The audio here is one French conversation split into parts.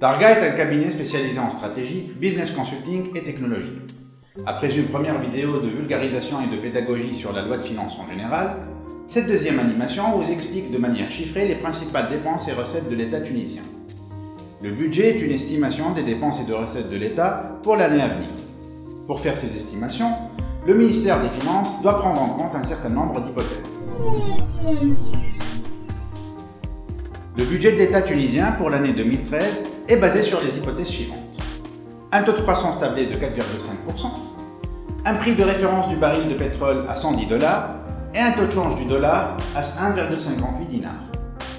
Targa est un cabinet spécialisé en stratégie, business consulting et technologie. Après une première vidéo de vulgarisation et de pédagogie sur la loi de finances en général, cette deuxième animation vous explique de manière chiffrée les principales dépenses et recettes de l'État tunisien. Le budget est une estimation des dépenses et de recettes de l'État pour l'année à venir. Pour faire ces estimations, le ministère des Finances doit prendre en compte un certain nombre d'hypothèses. Le budget de l'État tunisien pour l'année 2013 est basé sur les hypothèses suivantes. Un taux de croissance tablé de 4,5%, un prix de référence du baril de pétrole à 110 $ et un taux de change du dollar à 1,58 dinars.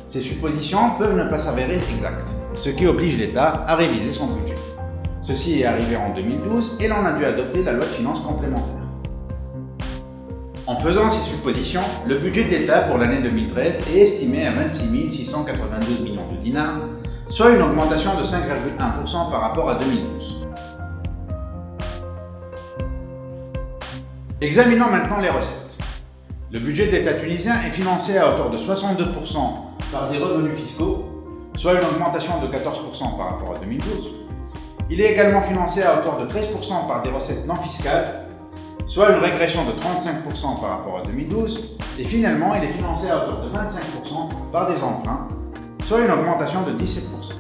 Ces suppositions peuvent ne pas s'avérer exactes, ce qui oblige l'État à réviser son budget. Ceci est arrivé en 2012 et l'on a dû adopter la loi de finances complémentaire. En faisant ces suppositions, le budget de l'État pour l'année 2013 est estimé à 26 692 millions de dinars, soit une augmentation de 5,1% par rapport à 2012. Examinons maintenant les recettes. Le budget de l'État tunisien est financé à hauteur de 62% par des revenus fiscaux, soit une augmentation de 14% par rapport à 2012. Il est également financé à hauteur de 13% par des recettes non fiscales, soit une régression de 35% par rapport à 2012, et finalement il est financé à hauteur de 25% par des emprunts, soit une augmentation de 17%.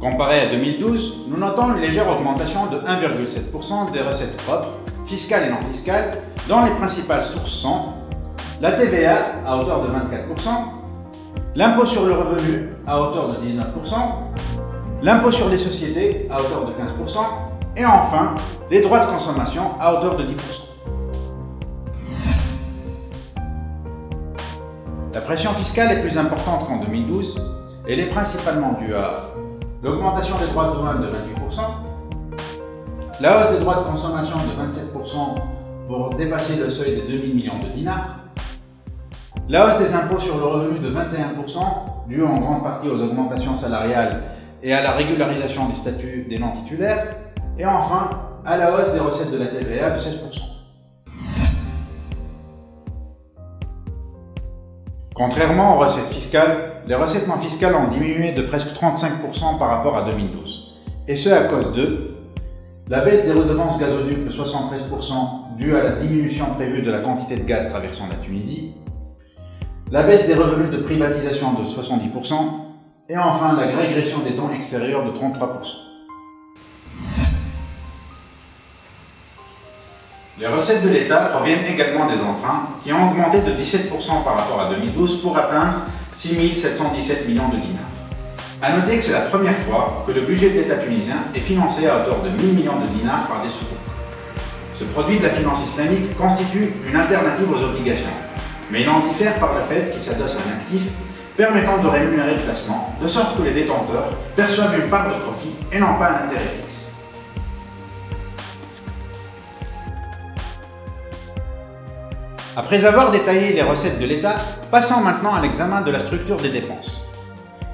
Comparé à 2012, nous notons une légère augmentation de 1,7% des recettes propres, fiscales et non fiscales, dont les principales sources sont la TVA à hauteur de 24%, l'impôt sur le revenu à hauteur de 19%, l'impôt sur les sociétés à hauteur de 15%, et enfin, les droits de consommation à hauteur de 10%. La pression fiscale est plus importante qu'en 2012, et elle est principalement due à l'augmentation des droits de douane de 28%, la hausse des droits de consommation de 27% pour dépasser le seuil des 2000 millions de dinars, la hausse des impôts sur le revenu de 21%, due en grande partie aux augmentations salariales et à la régularisation des statuts des non-titulaires, et enfin à la hausse des recettes de la TVA de 16%. Contrairement aux recettes fiscales, les recettes non fiscales ont diminué de presque 35% par rapport à 2012, et ce à cause de la baisse des redevances gazoducs de 73% due à la diminution prévue de la quantité de gaz traversant la Tunisie, la baisse des revenus de privatisation de 70%, et enfin la régression des dons extérieurs de 33%. Les recettes de l'État proviennent également des emprunts qui ont augmenté de 17% par rapport à 2012 pour atteindre 6 717 millions de dinars. A noter que c'est la première fois que le budget de l'État tunisien est financé à hauteur de 1000 millions de dinars par des sukuk. Ce produit de la finance islamique constitue une alternative aux obligations, mais il en diffère par le fait qu'il s'adosse à un actif permettant de rémunérer le placement, de sorte que les détenteurs perçoivent une part de profit et non pas un intérêt fixe. Après avoir détaillé les recettes de l'État, passons maintenant à l'examen de la structure des dépenses.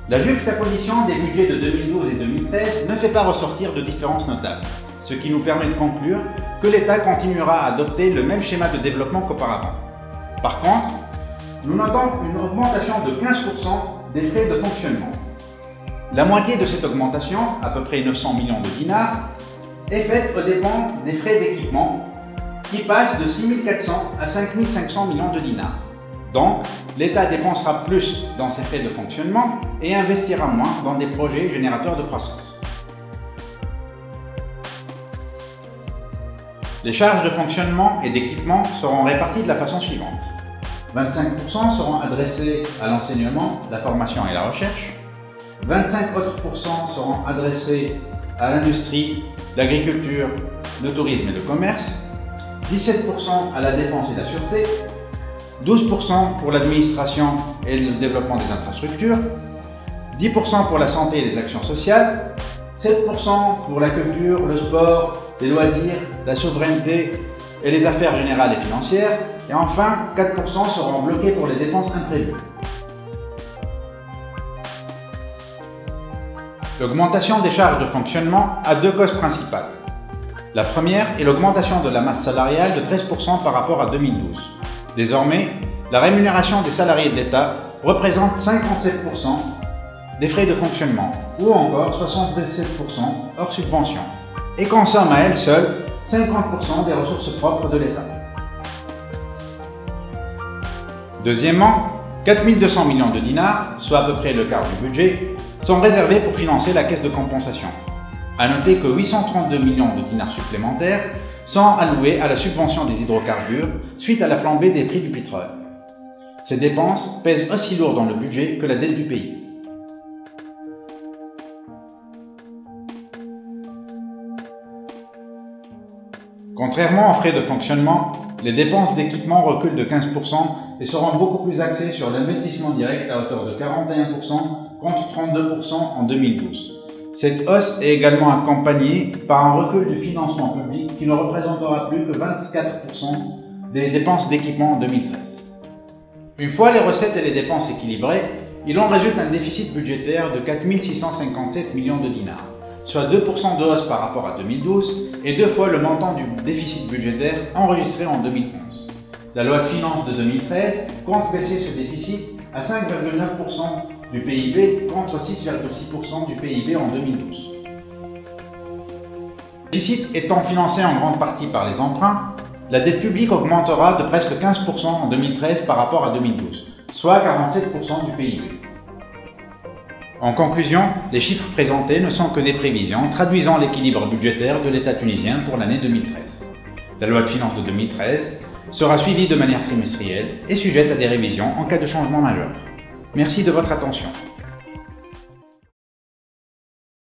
La juxtaposition des budgets de 2012 et 2013 ne fait pas ressortir de différences notables, ce qui nous permet de conclure que l'État continuera à adopter le même schéma de développement qu'auparavant. Par contre, nous notons une augmentation de 15% des frais de fonctionnement. La moitié de cette augmentation, à peu près 900 millions de dinars, est faite aux dépens des frais d'équipement qui passent de 6 400 à 5 500 millions de dinars. Donc, l'État dépensera plus dans ses frais de fonctionnement et investira moins dans des projets générateurs de croissance. Les charges de fonctionnement et d'équipement seront réparties de la façon suivante. 25% seront adressés à l'enseignement, la formation et la recherche. 25 autres % seront adressés à l'industrie, l'agriculture, le tourisme et le commerce. 17% à la défense et la sûreté. 12% pour l'administration et le développement des infrastructures. 10% pour la santé et les actions sociales. 7% pour la culture, le sport, les loisirs, la souveraineté et les affaires générales et financières. Et enfin, 4% seront bloqués pour les dépenses imprévues. L'augmentation des charges de fonctionnement a deux causes principales. La première est l'augmentation de la masse salariale de 13% par rapport à 2012. Désormais, la rémunération des salariés de l'État représente 57% des frais de fonctionnement, ou encore 77% hors subvention, et consomme à elle seule 50% des ressources propres de l'État. Deuxièmement, 4200 millions de dinars, soit à peu près le quart du budget, sont réservés pour financer la caisse de compensation. À noter que 832 millions de dinars supplémentaires sont alloués à la subvention des hydrocarbures suite à la flambée des prix du pétrole. Ces dépenses pèsent aussi lourd dans le budget que la dette du pays. Contrairement aux frais de fonctionnement, les dépenses d'équipement reculent de 15% et seront beaucoup plus axées sur l'investissement direct à hauteur de 41% contre 32% en 2012. Cette hausse est également accompagnée par un recul du financement public qui ne représentera plus que 24% des dépenses d'équipement en 2013. Une fois les recettes et les dépenses équilibrées, il en résulte un déficit budgétaire de 4 657 millions de dinars, soit 2% de hausse par rapport à 2012 et 2 fois le montant du déficit budgétaire enregistré en 2011. La loi de finances de 2013 compte baisser ce déficit à 5,9% du PIB contre 6,6% du PIB en 2012. Le déficit étant financé en grande partie par les emprunts, la dette publique augmentera de presque 15% en 2013 par rapport à 2012, soit 47% du PIB. En conclusion, les chiffres présentés ne sont que des prévisions traduisant l'équilibre budgétaire de l'État tunisien pour l'année 2013. La loi de finances de 2013 sera suivie de manière trimestrielle et sujette à des révisions en cas de changement majeur. Merci de votre attention.